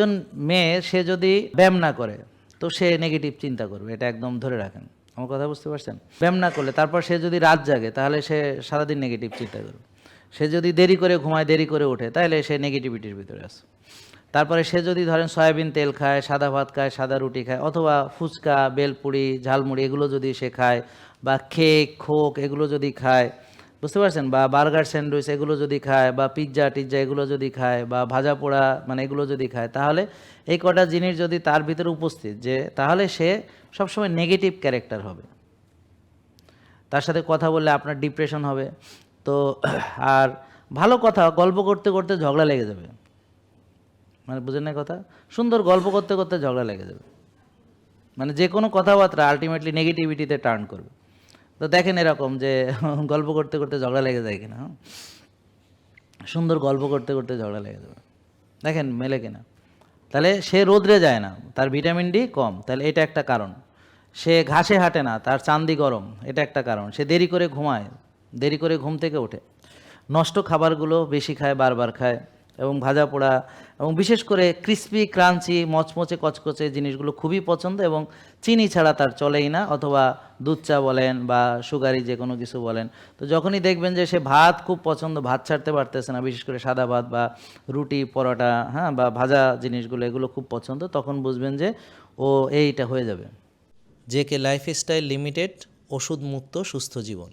একজন মেয়ে সে যদি ব্যায়াম না করে তো সে নেগেটিভ চিন্তা করবে, এটা একদম ধরে রাখেন। আমার কথা বুঝতে পারছেন? ব্যায়াম না করলে তারপর সে যদি রাত জাগে তাহলে সে সারাদিন নেগেটিভ চিন্তা করবে। সে যদি দেরি করে ঘুমায়, দেরি করে ওঠে, তাহলে সে নেগেটিভিটির ভিতরে আছে। তারপরে সে যদি ধরেন সয়াবিন তেল খায়, সাদা ভাত খায়, সাদা রুটি খায়, অথবা ফুচকা, বেলপুরি, ঝালমুড়ি এগুলো যদি সে খায়, বা কেক, খোক এগুলো যদি খায়, বুঝতে পারছেন, বা বার্গার, স্যান্ডউইচ এগুলো যদি খায়, বা পিৎজা টিজ্জা এগুলো যদি খায়, বা ভাজা পোড়া মানে এগুলো যদি খায়, তাহলে এই কটা জিনিস যদি তার ভিতরে উপস্থিত, যে তাহলে সে সবসময় নেগেটিভ ক্যারেক্টার হবে। তার সাথে কথা বললে আপনার ডিপ্রেশন হবে। তো আর ভালো কথা গল্প করতে করতে ঝগড়া লেগে যাবে, মানে বুঝেন না কথা, সুন্দর গল্প করতে করতে ঝগড়া লেগে যাবে, মানে যে কোনো কথাবার্তা আলটিমেটলি নেগেটিভিটিতে টার্ন করবে। তো দেখেন এরকম যে গল্প করতে করতে ঝগড়া লেগে যায় কিনা, সুন্দর গল্প করতে করতে ঝগড়া লেগে যাবে, দেখেন মেলে কিনা। তাহলে সে রোদ্রে যায় না, তার ভিটামিন ডি কম, তাহলে এটা একটা কারণ। সে ঘাসে হাঁটে না, তার চান্দি গরম, এটা একটা কারণ। সে দেরি করে ঘুমায়, দেরি করে ঘুম থেকে ওঠে, নষ্ট খাবারগুলো বেশি খায়, বারবার খায়, এবং ভাজা পোড়া এবং বিশেষ করে ক্রিস্পি ক্রাঞ্চি মচমচে কচকচে জিনিসগুলো খুবই পছন্দ, এবং চিনি ছাড়া তার চলেই না, অথবা দুধ চা বলেন বা সুগারি যে কোনো কিছু বলেন। তো যখনই দেখবেন যে সে ভাত খুব পছন্দ, ভাত ছাড়তে পারতেছে না, বিশেষ করে সাদা ভাত বা রুটি পরোটা, হ্যাঁ, বা ভাজা জিনিসগুলো এগুলো খুব পছন্দ, তখন বুঝবেন যে ও এইটা হয়ে যাবে। জেকে লাইফস্টাইল লিমিটেড, ওষুধ মুক্ত সুস্থ জীবন।